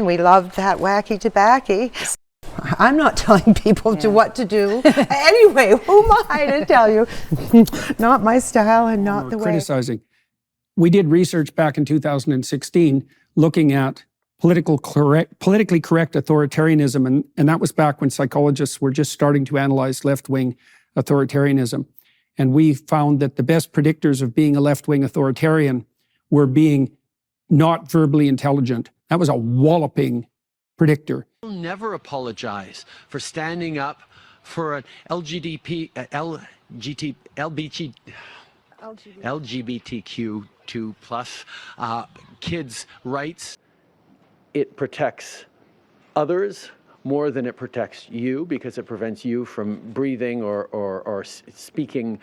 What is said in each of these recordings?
We love that wacky tobacco. I'm not telling people what to do. Anyway, who am I to tell you? Not my style and not the way. Criticizing. We did research back in 2016 looking at politically correct authoritarianism, and that was back when psychologists were just starting to analyze left-wing authoritarianism. And we found that the best predictors of being a left-wing authoritarian were being not verbally intelligent. That was a walloping predictor. I'll never apologize for standing up for an LGBTQ2+ kids' rights. It protects others more than it protects you, because it prevents you from breathing or speaking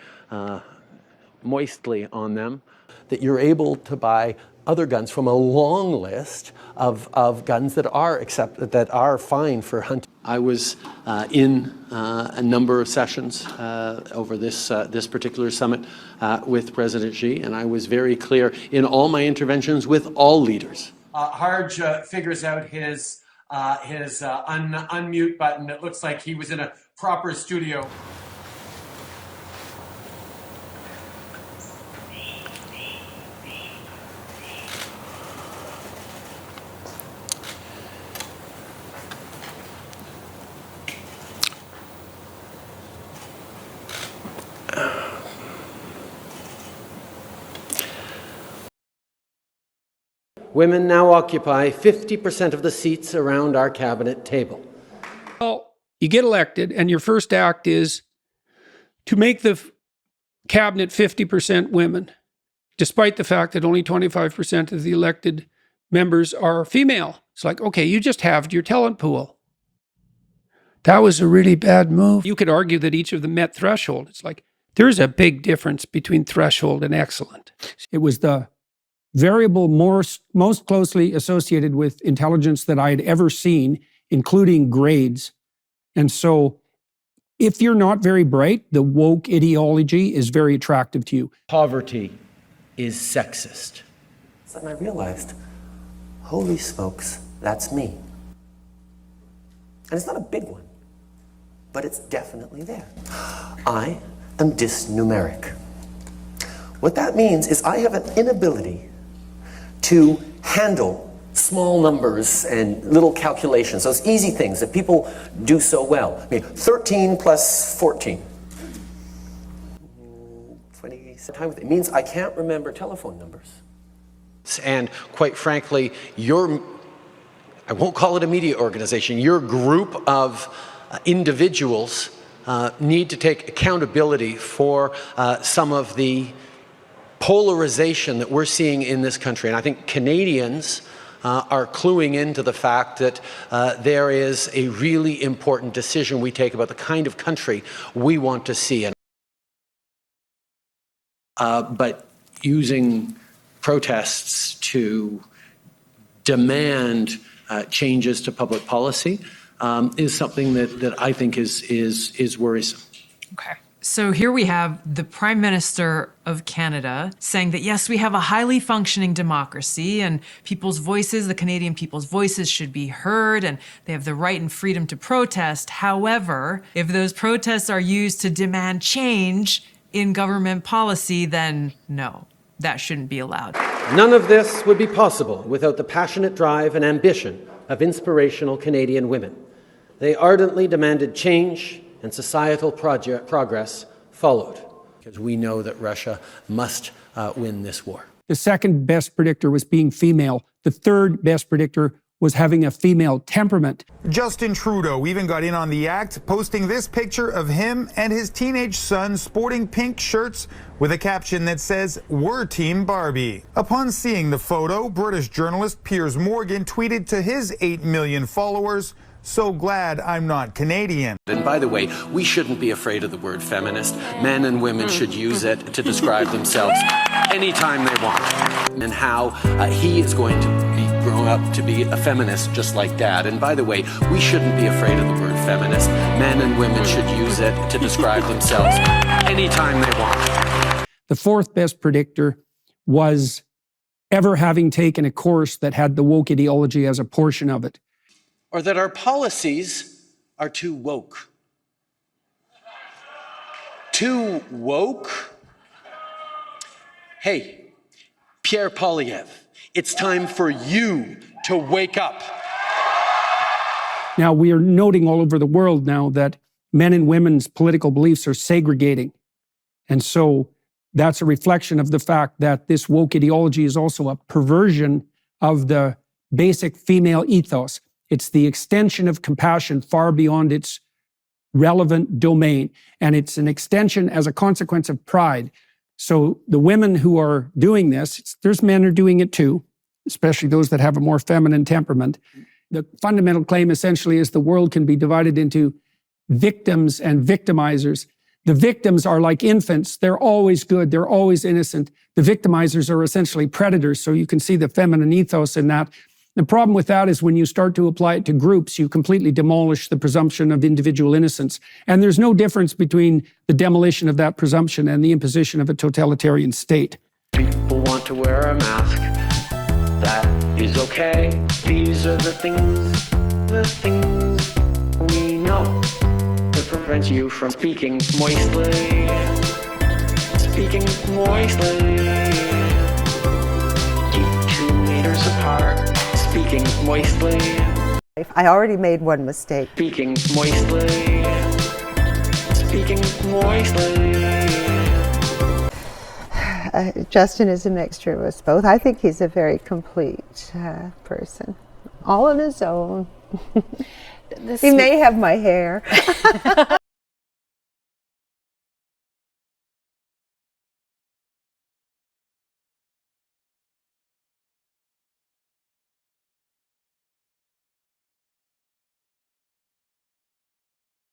moistly on them. That you're able to buy other guns from a long list of guns that are fine for hunting. I was in a number of sessions over this particular summit with President Xi, and I was very clear in all my interventions with all leaders. Harge figures out his unmute button. It looks like he was in a proper studio. Women now occupy 50% of the seats around our cabinet table. Well, you get elected, and your first act is to make the cabinet 50% women, despite the fact that only 25% of the elected members are female. It's like, okay, you just halved your talent pool. That was a really bad move. You could argue that each of them met threshold. It's like, there's a big difference between threshold and excellent. It was the variable most closely associated with intelligence that I had ever seen, including grades. And so if you're not very bright, the woke ideology is very attractive to you. Poverty is sexist. So then I realized, holy smokes, that's me. And it's not a big one, but it's definitely there. I am dysnumeric. What that means is I have an inability to handle small numbers and little calculations, those easy things that people do so well. I mean, 13 plus 14. 20 time with it means I can't remember telephone numbers. And quite frankly, I won't call it a media organization, your group of individuals need to take accountability for some of the polarization that we're seeing in this country. And I think Canadians are cluing into the fact that there is a really important decision we take about the kind of country we want to see. But using protests to demand changes to public policy is something that I think is worrisome. Okay. So here we have the Prime Minister of Canada saying that, yes, we have a highly functioning democracy and people's voices, the Canadian people's voices should be heard and they have the right and freedom to protest. However, if those protests are used to demand change in government policy, then no, that shouldn't be allowed. None of this would be possible without the passionate drive and ambition of inspirational Canadian women. They ardently demanded change, and societal progress followed, because we know that Russia must win this war. The second best predictor was being female. The third best predictor was having a female temperament. Justin Trudeau even got in on the act, posting this picture of him and his teenage son sporting pink shirts with a caption that says, "We're Team Barbie." Upon seeing the photo, British journalist Piers Morgan tweeted to his 8 million followers, "So glad I'm not Canadian." And by the way, we shouldn't be afraid of the word feminist. Men and women should use it to describe themselves anytime they want. And how he is going to be grown up to be a feminist just like Dad. And by the way, we shouldn't be afraid of the word feminist. Men and women should use it to describe themselves anytime they want. The fourth best predictor was ever having taken a course that had the woke ideology as a portion of it. Or that our policies are too woke. Too woke? Hey, Pierre Poilievre, it's time for you to wake up. Now, we are noting all over the world now that men and women's political beliefs are segregating. And so that's a reflection of the fact that this woke ideology is also a perversion of the basic female ethos. It's the extension of compassion far beyond its relevant domain. And it's an extension as a consequence of pride. So the women who are doing this, there's men who are doing it too, especially those that have a more feminine temperament. The fundamental claim essentially is the world can be divided into victims and victimizers. The victims are like infants. They're always good. They're always innocent. The victimizers are essentially predators. So you can see the feminine ethos in that. The problem with that is when you start to apply it to groups, you completely demolish the presumption of individual innocence. And there's no difference between the demolition of that presumption and the imposition of a totalitarian state. People want to wear a mask. That is okay. These are the things we know that prevent you from speaking moistly. Speaking moistly. Keep 2 meters apart. Speaking moistly. I already made one mistake. Speaking moistly. Speaking moistly. Justin is a mixture of us both. I think he's a very complete person, all on his own. He may have my hair.